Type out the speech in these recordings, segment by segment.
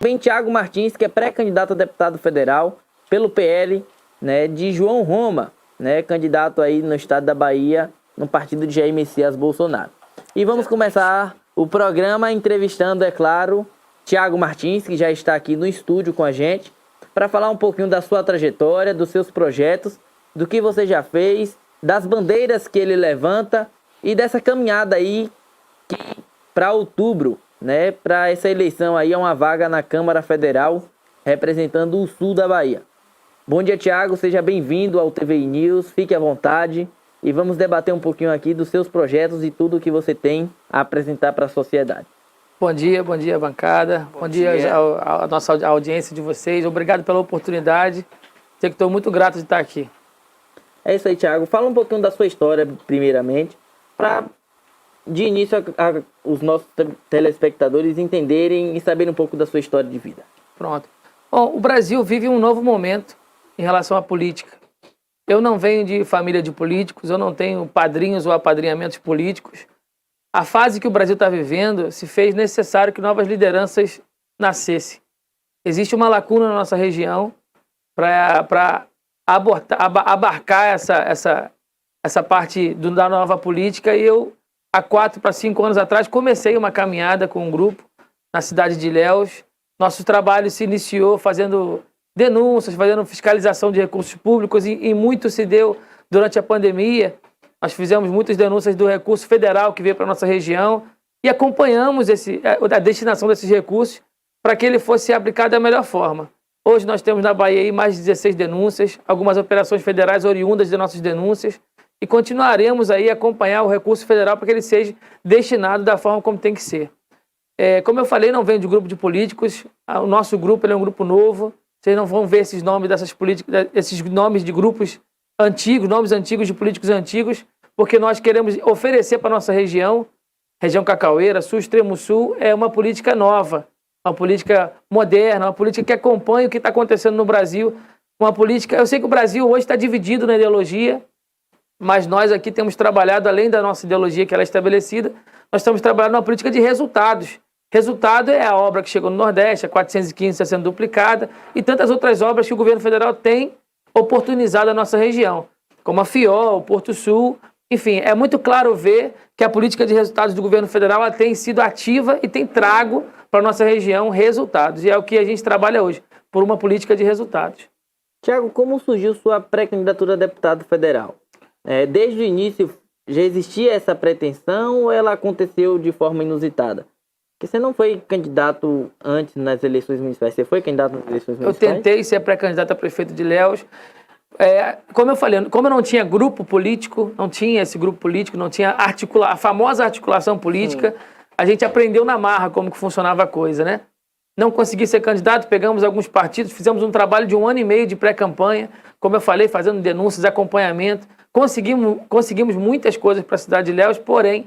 Vem Thiago Martins, que é pré-candidato a deputado federal pelo PL, né, de João Roma, né, candidato aí no estado da Bahia, no partido de Jair Messias Bolsonaro. E vamos começar o programa entrevistando, é claro, Thiago Martins, que já está aqui no estúdio com a gente, para falar um pouquinho da sua trajetória, dos seus projetos, do que você já fez, das bandeiras que ele levanta e dessa caminhada aí que para outubro, né, para essa eleição aí é uma vaga na Câmara Federal representando o sul da Bahia. Bom dia, Thiago, seja bem-vindo ao TVI News, fique à vontade e vamos debater um pouquinho aqui dos seus projetos e tudo que você tem a apresentar para a sociedade. Bom dia, bancada, bom dia à nossa audiência de vocês, obrigado pela oportunidade, sei que estou muito grato de estar aqui. É isso aí, Thiago, fala um pouquinho da sua história primeiramente, para de início os nossos telespectadores entenderem e saberem um pouco da sua história de vida. Pronto. Bom, o Brasil vive um novo momento em relação à política. Eu não venho de família de políticos, eu não tenho padrinhos ou apadrinhamentos políticos. A fase que o Brasil está vivendo se fez necessário que novas lideranças nascessem. Existe uma lacuna na nossa região para abarcar essa parte da nova política e eu, há 4 para 5 anos atrás, comecei uma caminhada com um grupo na cidade de Ilhéus. Nosso trabalho se iniciou fazendo denúncias, fazendo fiscalização de recursos públicos e muito se deu durante a pandemia. Nós fizemos muitas denúncias do recurso federal que veio para a nossa região e acompanhamos a destinação desses recursos para que ele fosse aplicado da melhor forma. Hoje nós temos na Bahia aí mais de 16 denúncias, algumas operações federais oriundas de nossas denúncias e continuaremos aí a acompanhar o recurso federal para que ele seja destinado da forma como tem que ser. Como eu falei, não venho de grupo de políticos, o nosso grupo ele é um grupo novo, vocês não vão ver esses nomes dessas políticas, esses nomes de grupos antigos, nomes antigos de políticos antigos, porque nós queremos oferecer para a nossa região Cacaueira, Sul, Extremo Sul, é uma política nova, uma política moderna, uma política que acompanha o que está acontecendo no Brasil, uma política... Eu sei que o Brasil hoje está dividido na ideologia, mas nós aqui temos trabalhado, além da nossa ideologia que ela é estabelecida, nós estamos trabalhando uma política de resultados. Resultado é a obra que chegou no Nordeste, a 415 está sendo duplicada, e tantas outras obras que o governo federal tem oportunizado a nossa região, como a FIOL, o Porto Sul, enfim, é muito claro ver que a política de resultados do governo federal ela tem sido ativa e tem trago para a nossa região resultados, e é o que a gente trabalha hoje, por uma política de resultados. Thiago, como surgiu sua pré-candidatura a deputado federal? Desde o início já existia essa pretensão ou ela aconteceu de forma inusitada? Porque você não foi candidato antes nas eleições municipais, você foi candidato nas eleições municipais? Eu tentei ser pré-candidato a prefeito de Ilhéus. Como eu falei, como eu não tinha grupo político, não tinha esse grupo político, não tinha a famosa articulação política, a gente aprendeu na marra como que funcionava a coisa, né? Não consegui ser candidato, pegamos alguns partidos, fizemos um trabalho de 1 ano e meio de pré-campanha, como eu falei, fazendo denúncias, acompanhamento, conseguimos muitas coisas para a cidade de Ilhéus, porém,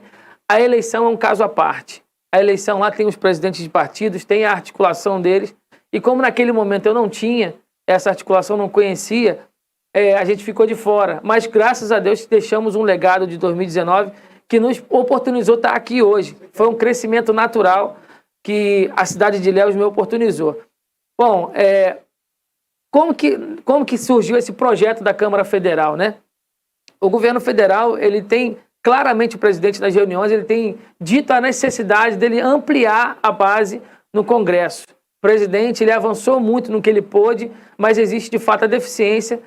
a eleição é um caso à parte. A eleição lá tem os presidentes de partidos, tem a articulação deles, e como naquele momento eu não tinha essa articulação, não conhecia, a gente ficou de fora. Mas graças a Deus deixamos um legado de 2019 que nos oportunizou estar aqui hoje. Foi um crescimento natural que a cidade de Ilhéus me oportunizou. Bom, como que surgiu esse projeto da Câmara Federal, né? O governo federal, ele tem claramente, o presidente das reuniões, ele tem dito a necessidade dele ampliar a base no Congresso. O presidente, ele avançou muito no que ele pôde, mas existe de fato a deficiência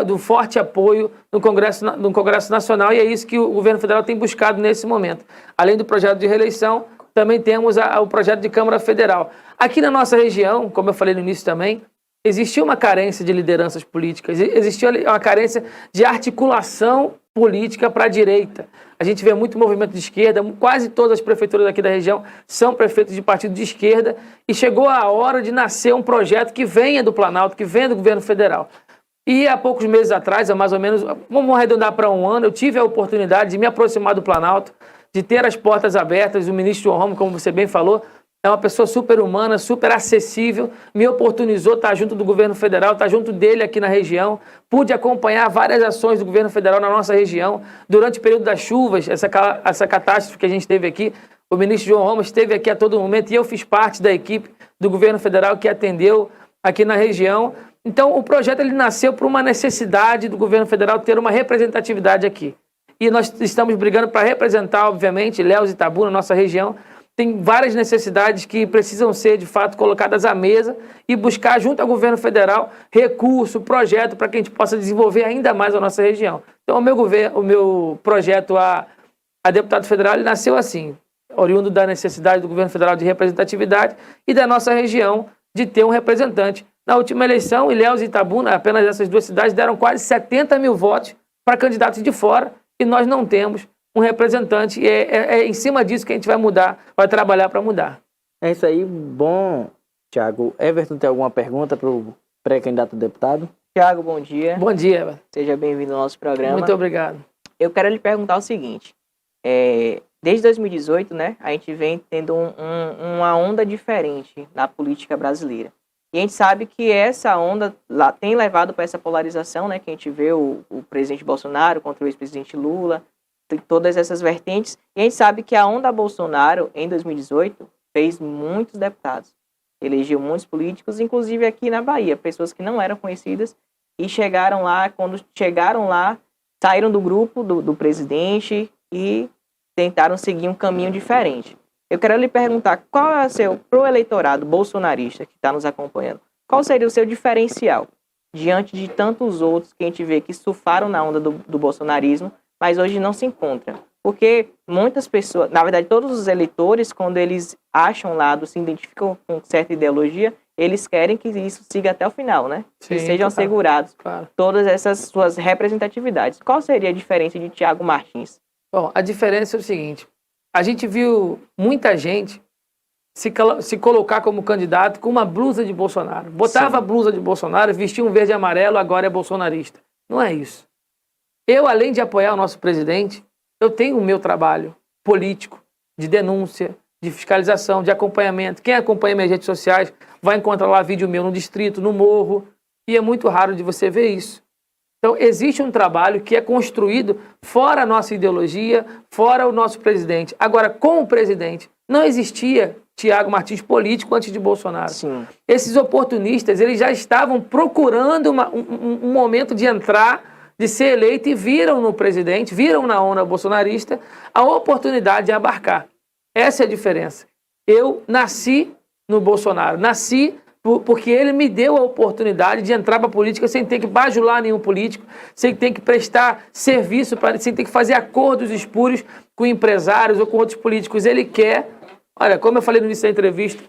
do forte apoio no Congresso Nacional, e é isso que o governo federal tem buscado nesse momento. Além do projeto de reeleição, também temos o projeto de Câmara Federal. Aqui na nossa região, como eu falei no início também, existia uma carência de lideranças políticas, existia uma carência de articulação política para a direita. A gente vê muito movimento de esquerda, quase todas as prefeituras aqui da região são prefeitos de partido de esquerda, e chegou a hora de nascer um projeto que venha do Planalto, que venha do governo federal. E há poucos meses atrás, há mais ou menos, vamos arredondar para 1 ano, eu tive a oportunidade de me aproximar do Planalto, de ter as portas abertas. O ministro João Roma, como você bem falou, é uma pessoa super humana, super acessível, me oportunizou estar junto do governo federal, estar junto dele aqui na região, pude acompanhar várias ações do governo federal na nossa região, durante o período das chuvas, essa catástrofe que a gente teve aqui, o ministro João Roma esteve aqui a todo momento e eu fiz parte da equipe do governo federal que atendeu aqui na região. Então, o projeto ele nasceu por uma necessidade do governo federal ter uma representatividade aqui. E nós estamos brigando para representar, obviamente, Ilhéus e Itabuna, nossa região. Tem várias necessidades que precisam ser, de fato, colocadas à mesa e buscar, junto ao governo federal, recurso, projeto para que a gente possa desenvolver ainda mais a nossa região. Então, o meu projeto a deputado federal ele nasceu assim, oriundo da necessidade do governo federal de representatividade e da nossa região de ter um representante. Na última eleição, Ilhéus e Itabuna, apenas essas duas cidades, deram quase 70 mil votos para candidatos de fora e nós não temos um representante. E é em cima disso que a gente vai mudar, vai trabalhar para mudar. É isso aí. Bom, Thiago. Everton, tem alguma pergunta para o pré-candidato a deputado? Thiago, bom dia. Bom dia, Everton. Seja bem-vindo ao nosso programa. Muito obrigado. Eu quero lhe perguntar o seguinte. Desde 2018, né, a gente vem tendo uma onda diferente na política brasileira. E a gente sabe que essa onda tem levado para essa polarização, né, que a gente vê o presidente Bolsonaro contra o ex-presidente Lula, todas essas vertentes. E a gente sabe que a onda Bolsonaro, em 2018, fez muitos deputados. Elegeu muitos políticos, inclusive aqui na Bahia, pessoas que não eram conhecidas e chegaram lá, quando chegaram lá, saíram do grupo do presidente e tentaram seguir um caminho diferente. Eu quero lhe perguntar, qual é o seu, pro eleitorado bolsonarista que está nos acompanhando, qual seria o seu diferencial diante de tantos outros que a gente vê que surfaram na onda do bolsonarismo, mas hoje não se encontram? Porque muitas pessoas, na verdade todos os eleitores, quando eles acham um lado, se identificam com certa ideologia, eles querem que isso siga até o final, né? Sim, que sejam assegurados todas essas suas representatividades. Qual seria a diferença de Thiago Martins? Bom, a diferença é o seguinte, a gente viu muita gente se colocar como candidato com uma blusa de Bolsonaro. Botava a blusa de Bolsonaro, vestia um verde e amarelo, agora é bolsonarista. Não é isso. Eu, além de apoiar o nosso presidente, eu tenho o meu trabalho político, de denúncia, de fiscalização, de acompanhamento. Quem acompanha minhas redes sociais vai encontrar lá vídeo meu no distrito, no morro, e é muito raro de você ver isso. Então, existe um trabalho que é construído fora a nossa ideologia, fora o nosso presidente. Agora, com o presidente, não existia Thiago Martins político antes de Bolsonaro. Sim. Esses oportunistas, eles já estavam procurando um momento de entrar, de ser eleito, e viram no presidente, viram na onda bolsonarista a oportunidade de abarcar. Essa é a diferença. Eu nasci no Bolsonaro, nasci porque ele me deu a oportunidade de entrar para a política sem ter que bajular nenhum político, sem ter que prestar serviço, sem ter que fazer acordos espúrios com empresários ou com outros políticos. Ele quer, olha, como eu falei no início da entrevista,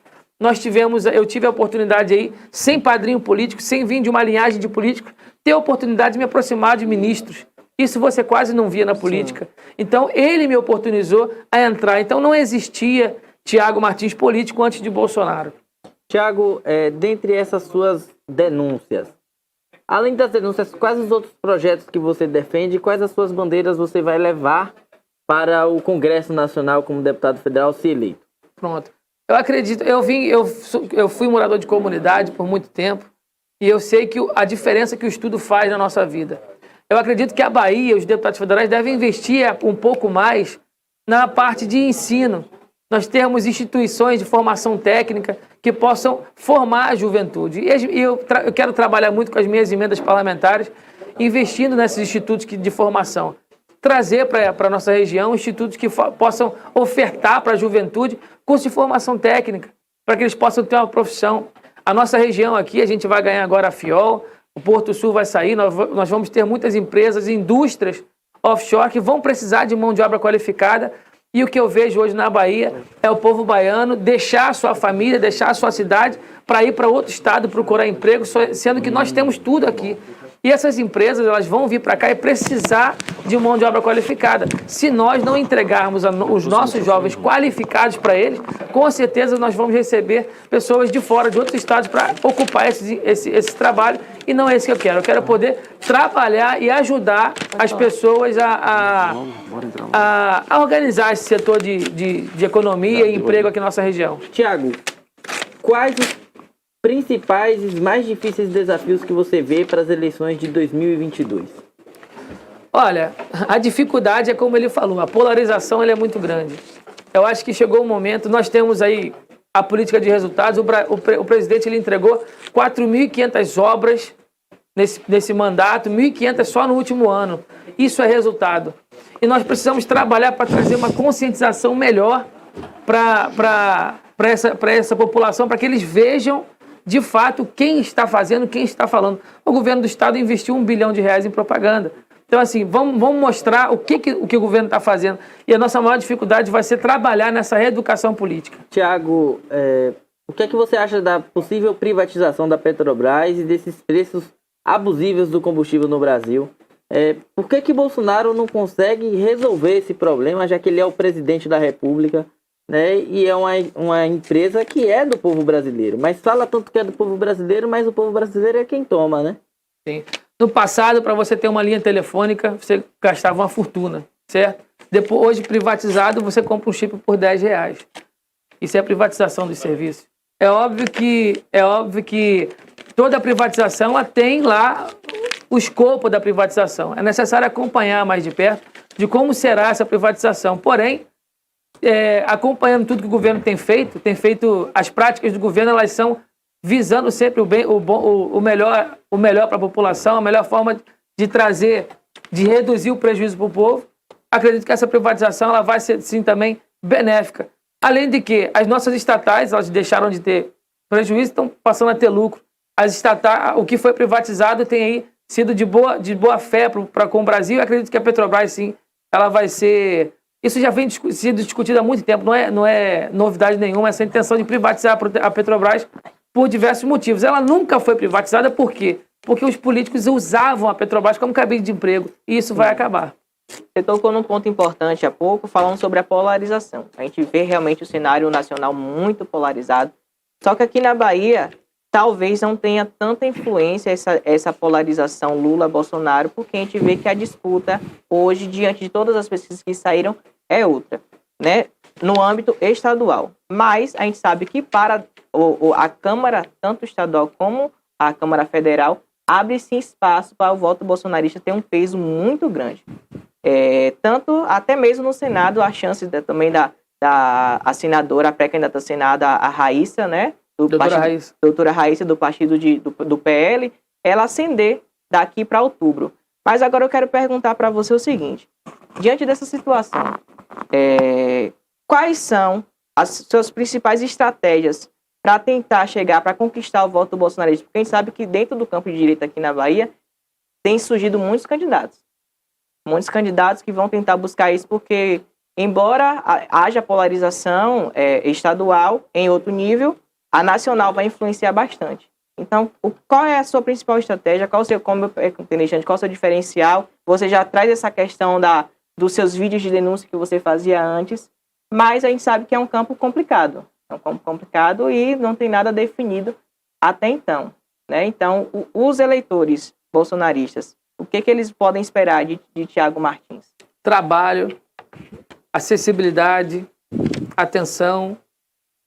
eu tive a oportunidade aí, sem padrinho político, sem vir de uma linhagem de políticos, ter a oportunidade de me aproximar de ministros. Isso você quase não via na política. Sim. Então, ele me oportunizou a entrar. Então, não existia Thiago Martins político antes de Bolsonaro. Thiago, dentre essas suas denúncias, além das denúncias, quais os outros projetos que você defende e quais as suas bandeiras você vai levar para o Congresso Nacional como deputado federal se eleito? Pronto. Eu acredito, eu fui morador de comunidade por muito tempo e eu sei que a diferença que o estudo faz na nossa vida. Eu acredito que a Bahia, os deputados federais, devem investir um pouco mais na parte de ensino. Nós temos instituições de formação técnica que possam formar a juventude. E eu quero trabalhar muito com as minhas emendas parlamentares, investindo nesses institutos de formação. Trazer para a nossa região institutos que possam ofertar para a juventude curso de formação técnica, para que eles possam ter uma profissão. A nossa região aqui, a gente vai ganhar agora a FIOL, o Porto Sul vai sair, nós vamos ter muitas empresas, indústrias offshore que vão precisar de mão de obra qualificada. E o que eu vejo hoje na Bahia é o povo baiano deixar a sua família, deixar a sua cidade para ir para outro estado procurar emprego, sendo que nós temos tudo aqui. E essas empresas, elas vão vir para cá e precisar de mão de obra qualificada. Se nós não entregarmos os nossos jovens qualificados para eles, com certeza nós vamos receber pessoas de fora, de outros estados, para ocupar esse trabalho. E não é isso que eu quero. Eu quero poder trabalhar e ajudar as pessoas a organizar esse setor de economia e emprego aqui na nossa região. Thiago, quais os principais e mais difíceis desafios que você vê para as eleições de 2022? Olha, a dificuldade é como ele falou, a polarização é muito grande. Eu acho que chegou o momento, nós temos aí a política de resultados. O presidente ele entregou 4.500 obras nesse mandato, 1.500 só no último ano. Isso é resultado. E nós precisamos trabalhar para trazer uma conscientização melhor para essa população, para que eles vejam de fato quem está fazendo, quem está falando. O governo do estado investiu R$1 bilhão em propaganda. Então, assim, vamos mostrar o que o governo está fazendo. E a nossa maior dificuldade vai ser trabalhar nessa reeducação política. Tiago, o que é que você acha da possível privatização da Petrobras e desses preços abusivos do combustível no Brasil? Por que Bolsonaro não consegue resolver esse problema, já que ele é o presidente da República, né? E é uma empresa que é do povo brasileiro, mas fala tanto que é do povo brasileiro, mas o povo brasileiro é quem toma, né? Sim. No passado, para você ter uma linha telefônica, você gastava uma fortuna, certo? Depois, hoje, privatizado, você compra um chip por R$10. Isso é a privatização dos serviços. É óbvio que toda privatização ela tem lá o escopo da privatização. É necessário acompanhar mais de perto de como será essa privatização. Porém, acompanhando tudo que o governo tem feito, as práticas do governo, elas são visando sempre o melhor para a população, a melhor forma de reduzir o prejuízo para o povo. Acredito que essa privatização ela vai ser, sim, também benéfica. Além de que as nossas estatais, elas deixaram de ter prejuízo, estão passando a ter lucro. As estatais, o que foi privatizado tem aí sido de boa fé para com o Brasil. Eu acredito que a Petrobras, sim, ela vai ser... Isso já vem sendo discutido há muito tempo, não é novidade nenhuma, essa intenção de privatizar a Petrobras por diversos motivos. Ela nunca foi privatizada, por quê? Porque os políticos usavam a Petrobras como cabide de emprego, e isso vai acabar. Você tocou num ponto importante há pouco, falando sobre a polarização. A gente vê realmente o cenário nacional muito polarizado, só que aqui na Bahia, talvez não tenha tanta influência essa polarização Lula-Bolsonaro, porque a gente vê que a disputa hoje, diante de todas as pesquisas que saíram, é outra, né? No âmbito estadual. Mas a gente sabe que para a Câmara, tanto estadual como a Câmara Federal, abre-se espaço para o voto bolsonarista ter um peso muito grande. Tanto até mesmo no Senado, a chance também da senadora, a pré-candidata a Senado, a Raíssa, né? Doutora Raíssa, do partido do PL, ela ascender daqui para outubro. Mas agora eu quero perguntar para você o seguinte: diante dessa situação, quais são as suas principais estratégias para tentar chegar, para conquistar o voto bolsonarista? Porque a gente sabe que dentro do campo de direita aqui na Bahia tem surgido muitos candidatos que vão tentar buscar isso, porque embora haja polarização estadual em outro nível, a nacional vai influenciar bastante. Então, qual é a sua principal estratégia? Qual o seu diferencial? Você já traz essa questão dos seus vídeos de denúncia que você fazia antes, mas a gente sabe que é um campo complicado. É um campo complicado e não tem nada definido até então, né? Então, os eleitores bolsonaristas, o que eles podem esperar de Thiago Martins? Trabalho, acessibilidade, atenção.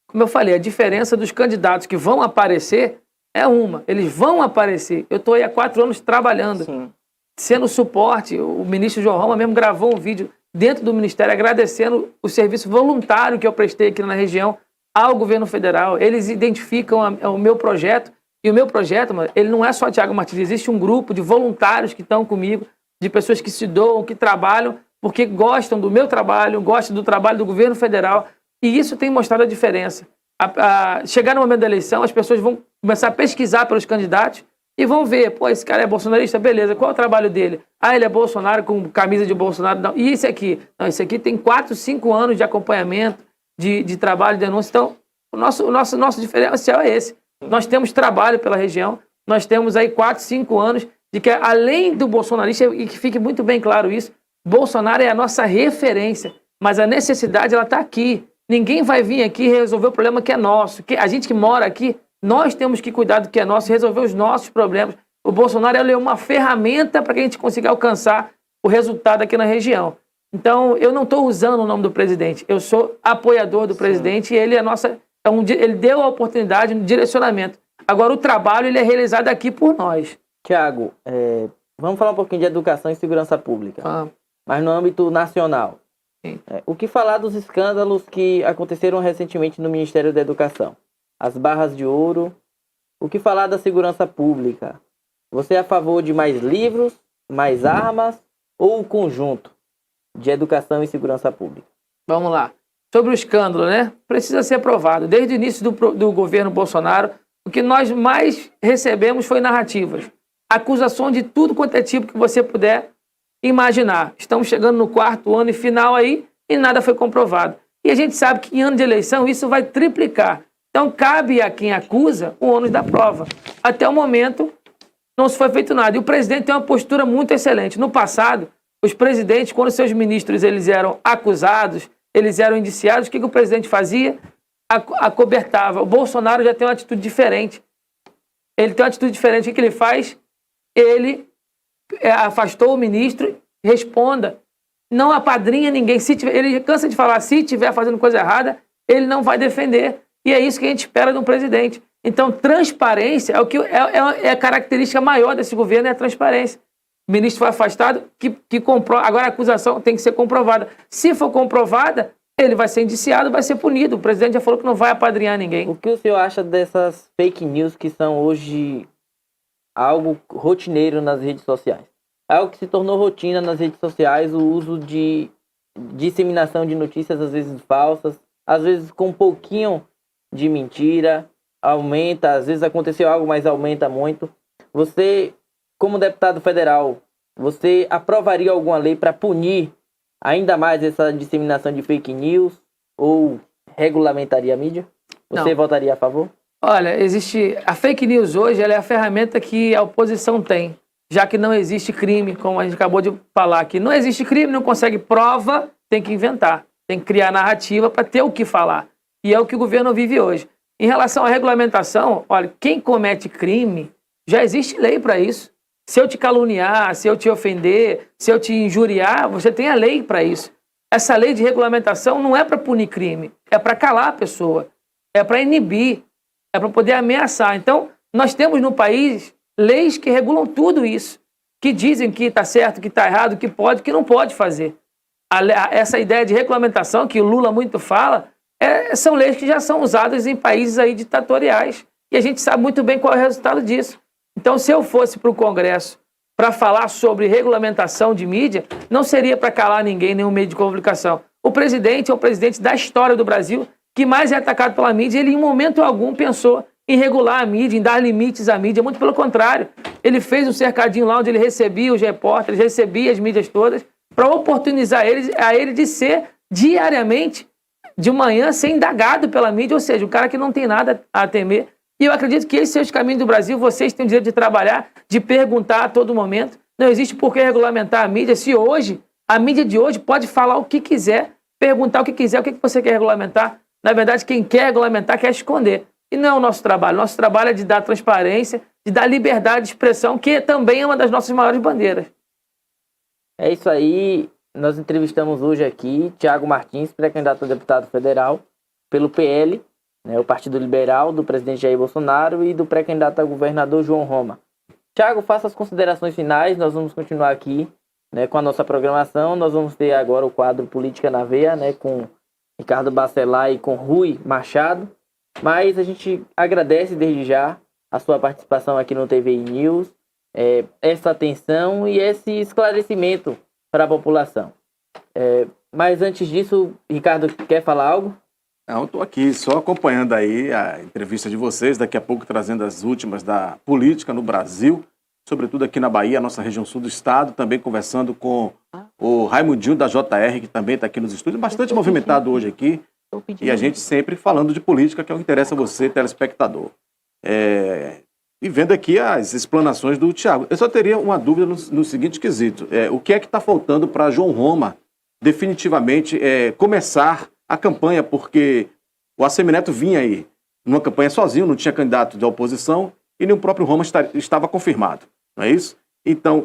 Como eu falei, a diferença dos candidatos que vão aparecer é uma. Eles vão aparecer. Eu estou aí há 4 anos trabalhando, Sim. sendo suporte. O ministro João Roma mesmo gravou um vídeo dentro do Ministério agradecendo o serviço voluntário que eu prestei aqui na região ao governo federal. Eles identificam o meu projeto. E o meu projeto, ele não é só Thiago Martins. Existe um grupo de voluntários que estão comigo, de pessoas que se doam, que trabalham, porque gostam do meu trabalho, gostam do trabalho do governo federal. E isso tem mostrado a diferença. Chegar no momento da eleição, as pessoas vão começar a pesquisar pelos candidatos e vão ver, pô, esse cara é bolsonarista, beleza, qual é o trabalho dele? Ele é Bolsonaro com camisa de Bolsonaro. Não. E esse aqui? Não, esse aqui tem 4, 5 anos de acompanhamento, de trabalho, de denúncia. Então, o nosso diferencial é esse. Nós temos trabalho pela região, nós temos aí 4, 5 anos de que, além do bolsonarista, e que fique muito bem claro isso, Bolsonaro é a nossa referência, mas a necessidade ela está aqui. Ninguém vai vir aqui resolver o problema que é nosso. A gente que mora aqui, nós temos que cuidar do que é nosso, resolver os nossos problemas. O Bolsonaro é uma ferramenta para que a gente consiga alcançar o resultado aqui na região. Então, eu não estou usando o nome do presidente, eu sou apoiador do presidente e ele ele deu a oportunidade no direcionamento. Agora, o trabalho ele é realizado aqui por nós. Tiago, vamos falar um pouquinho de educação e segurança pública, mas no âmbito nacional. O que falar dos escândalos que aconteceram recentemente no Ministério da Educação? As barras de ouro. O que falar da segurança pública? Você é a favor de mais livros, mais armas ou o conjunto de educação e segurança pública? Vamos lá. Sobre o escândalo, né? Precisa ser aprovado. Desde o início do governo Bolsonaro, o que nós mais recebemos foi narrativas. Acusação de tudo quanto é tipo que você puder imaginar. Estamos chegando no 4º ano e final aí e nada foi comprovado. E a gente sabe que em ano de eleição isso vai triplicar. Então cabe a quem acusa o ônus da prova. Até o momento não se foi feito nada. E o presidente tem uma postura muito excelente. No passado, os presidentes, quando seus ministros eles eram acusados, eles eram indiciados, o que o presidente fazia? Acobertava. O Bolsonaro já tem uma atitude diferente. Ele tem uma atitude diferente. O que ele faz? Ele afastou o ministro, responda. Não apadrinha ninguém. Ele cansa de falar, se estiver fazendo coisa errada, ele não vai defender. E é isso que a gente espera de um presidente. Então, transparência é a característica maior desse governo, é a transparência. O ministro foi afastado, agora a acusação tem que ser comprovada. Se for comprovada, ele vai ser indiciado, vai ser punido. O presidente já falou que não vai apadrinhar ninguém. O que o senhor acha dessas fake news que são hoje algo rotineiro nas redes sociais? Algo que se tornou rotina nas redes sociais, o uso de disseminação de notícias, às vezes falsas, às vezes com um pouquinho de mentira, aumenta, às vezes aconteceu algo, mas aumenta muito. Você, como deputado federal, você aprovaria alguma lei para punir ainda mais essa disseminação de fake news ou regulamentaria a mídia? Você Não. votaria a favor? Olha, a fake news hoje ela é a ferramenta que a oposição tem, já que não existe crime, como a gente acabou de falar aqui. Não existe crime, não consegue prova, tem que inventar, tem que criar narrativa para ter o que falar. E é o que o governo vive hoje. Em relação à regulamentação, olha, quem comete crime, já existe lei para isso. Se eu te caluniar, se eu te ofender, se eu te injuriar, você tem a lei para isso. Essa lei de regulamentação não é para punir crime, é para calar a pessoa, é para inibir, é para poder ameaçar. Então, nós temos no país leis que regulam tudo isso, que dizem que está certo, que está errado, que pode, que não pode fazer. Essa ideia de regulamentação, que o Lula muito fala, são leis que já são usadas em países aí ditatoriais. E a gente sabe muito bem qual é o resultado disso. Então, se eu fosse para o Congresso para falar sobre regulamentação de mídia, não seria para calar ninguém, nenhum meio de comunicação. O presidente é o presidente da história do Brasil que mais é atacado pela mídia. Ele, em momento algum, pensou em regular a mídia, em dar limites à mídia. Muito pelo contrário. Ele fez um cercadinho lá onde ele recebia os repórteres, recebia as mídias todas, para oportunizar a ele de ser diariamente, de manhã, ser indagado pela mídia, ou seja, um cara que não tem nada a temer. E eu acredito que esse é o caminho do Brasil. Vocês têm o direito de trabalhar, de perguntar a todo momento. Não existe por que regulamentar a mídia. Se hoje, a mídia de hoje pode falar o que quiser, perguntar o que quiser, o que você quer regulamentar. Na verdade, quem quer regulamentar quer esconder. E não é o nosso trabalho. Nosso trabalho é de dar transparência, de dar liberdade de expressão, que também é uma das nossas maiores bandeiras. É isso aí. Nós entrevistamos hoje aqui Thiago Martins, pré-candidato a deputado federal pelo PL, né, o Partido Liberal do presidente Jair Bolsonaro, e do pré-candidato a governador João Roma. Thiago, faça as considerações finais. Nós vamos continuar aqui, né, com a nossa programação. Nós vamos ter agora o quadro Política na Veia, né, com Ricardo Bacelar e com Rui Machado. Mas a gente agradece desde já a sua participação aqui no TVI News, essa atenção e esse esclarecimento para a população. Mas antes disso, Ricardo, quer falar algo? Não, estou aqui só acompanhando aí a entrevista de vocês, daqui a pouco trazendo as últimas da política no Brasil, sobretudo aqui na Bahia, nossa região sul do estado, também conversando com o Raimundinho da JR, que também está aqui nos estúdios, bastante movimentado hoje aqui, e a gente sempre falando de política, que é o que interessa a você, telespectador. E vendo aqui as explanações do Thiago. Eu só teria uma dúvida no seguinte quesito. O que é que está faltando para João Roma definitivamente começar a campanha? Porque o Assemineto vinha aí numa campanha sozinho, não tinha candidato da oposição e nem o próprio Roma estava confirmado. Não é isso? Então,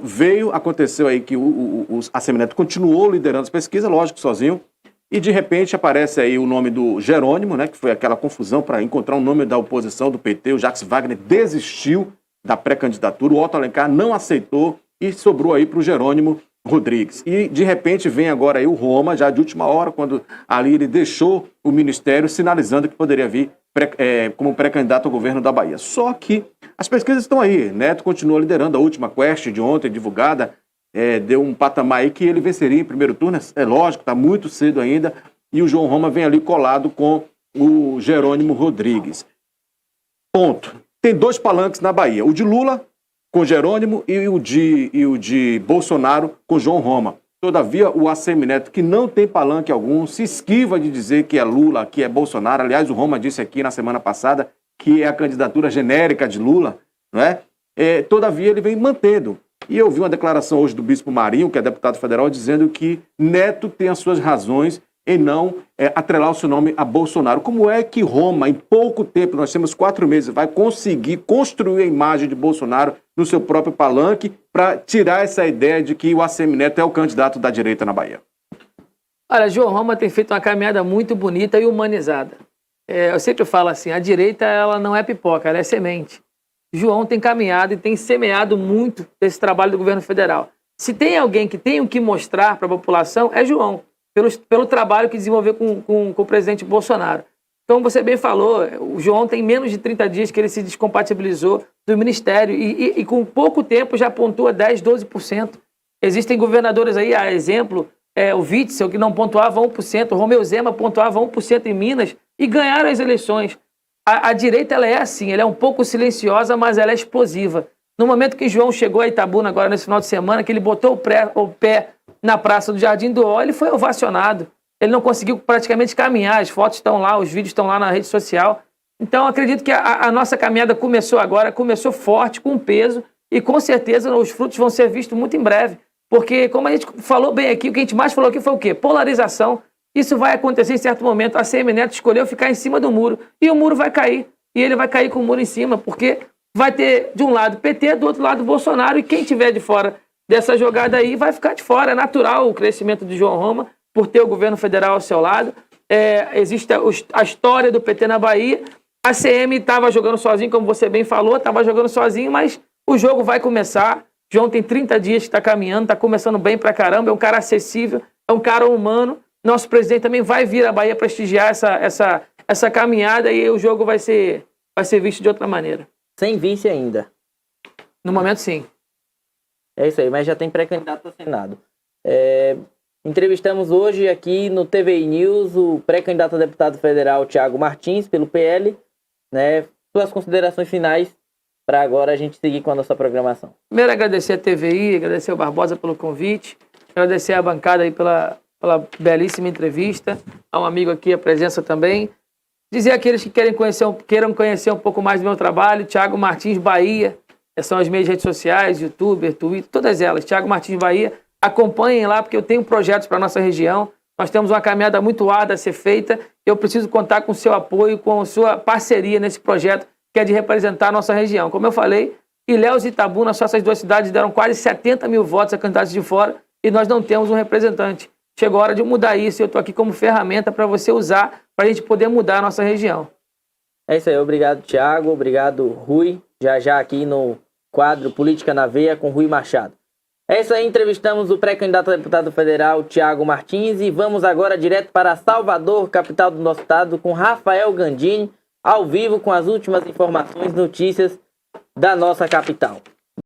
aconteceu aí que o Assemineto continuou liderando as pesquisas, lógico, sozinho, e de repente aparece aí o nome do Jerônimo, né, que foi aquela confusão para encontrar um nome da oposição do PT. O Jacques Wagner desistiu da pré-candidatura, o Otto Alencar não aceitou e sobrou aí para o Jerônimo Rodrigues. E, de repente, vem agora aí o Roma, já de última hora, quando ali ele deixou o ministério, sinalizando que poderia vir como pré-candidato ao governo da Bahia. Só que as pesquisas estão aí. Neto continua liderando. A última Quest de ontem, divulgada, deu um patamar aí que ele venceria em primeiro turno. É lógico, está muito cedo ainda. E o João Roma vem ali colado com o Jerônimo Rodrigues. Ponto. Tem 2 palanques na Bahia. O de Lula com Jerônimo e o de Bolsonaro com João Roma. Todavia, o ACM Neto, que não tem palanque algum, se esquiva de dizer que é Lula, que é Bolsonaro. Aliás, o Roma disse aqui na semana passada que é a candidatura genérica de Lula, não é? Todavia, ele vem mantendo. E eu vi uma declaração hoje do Bispo Marinho, que é deputado federal, dizendo que Neto tem as suas razões em não atrelar o seu nome a Bolsonaro. Como é que Roma, em pouco tempo, nós temos 4 meses, vai conseguir construir a imagem de Bolsonaro no seu próprio palanque para tirar essa ideia de que o ACM Neto é o candidato da direita na Bahia? Olha, João Roma tem feito uma caminhada muito bonita e humanizada. Eu sempre falo assim, a direita ela não é pipoca, ela é semente. João tem caminhado e tem semeado muito desse trabalho do governo federal. Se tem alguém que tem o que mostrar para a população, é João. Pelo trabalho que desenvolveu com o presidente Bolsonaro. Então, você bem falou, o João tem menos de 30 dias que ele se descompatibilizou do ministério e com pouco tempo já pontua 10%, 12%. Existem governadores aí, a exemplo, o Witzel, que não pontuava 1%, o Romeu Zema pontuava 1% em Minas e ganharam as eleições. A direita ela é assim, ela é um pouco silenciosa, mas ela é explosiva. No momento que João chegou a Itabuna, agora nesse final de semana, que ele botou o pé na Praça do Jardim do Ó, ele foi ovacionado. Ele não conseguiu praticamente caminhar, as fotos estão lá, os vídeos estão lá na rede social. Então, acredito que a nossa caminhada começou agora, começou forte, com peso, e com certeza os frutos vão ser vistos muito em breve. Porque, como a gente falou bem aqui, o que a gente mais falou aqui foi o quê? Polarização. Isso vai acontecer em certo momento. A ACM Neto escolheu ficar em cima do muro, e o muro vai cair. E ele vai cair com o muro em cima, porque vai ter, de um lado, PT, do outro lado, Bolsonaro, e quem tiver de fora dessa jogada aí vai ficar de fora. É natural o crescimento de João Roma por ter o governo federal ao seu lado. Existe a história do PT na Bahia. A CM estava jogando sozinho, como você bem falou, estava jogando sozinho, mas o jogo vai começar. João tem 30 dias que está caminhando, está começando bem pra caramba, é um cara acessível, é um cara humano. Nosso presidente também vai vir à Bahia prestigiar essa caminhada e o jogo vai ser visto de outra maneira. Sem vice ainda. No momento, sim. É isso aí, mas já tem pré-candidato ao Senado. Entrevistamos hoje aqui no TVI News o pré-candidato a deputado federal Thiago Martins, pelo PL. Suas considerações finais para agora a gente seguir com a nossa programação. Primeiro, agradecer a TVI, agradecer ao Barbosa pelo convite, agradecer a bancada aí pela belíssima entrevista, a um amigo aqui a presença também. Dizer àqueles que queiram conhecer um pouco mais do meu trabalho, Thiago Martins Bahia, são as minhas redes sociais, YouTube, Twitter, todas elas, Thiago Martins Bahia. Acompanhem lá, porque eu tenho projetos para a nossa região. Nós temos uma caminhada muito árdua a ser feita. Eu preciso contar com o seu apoio, com a sua parceria nesse projeto, que é de representar a nossa região. Como eu falei, Ilhéus e Itabuna, só essas 2 cidades deram quase 70 mil votos a candidatos de fora e nós não temos um representante. Chegou a hora de mudar isso e eu estou aqui como ferramenta para você usar, para a gente poder mudar a nossa região. É isso aí, obrigado, Thiago, obrigado, Rui. Já aqui no quadro Política na Veia com Rui Machado. É isso aí, entrevistamos o pré-candidato a deputado federal, Thiago Martins, e vamos agora direto para Salvador, capital do nosso estado, com Rafael Gandini, ao vivo com as últimas informações, notícias da nossa capital.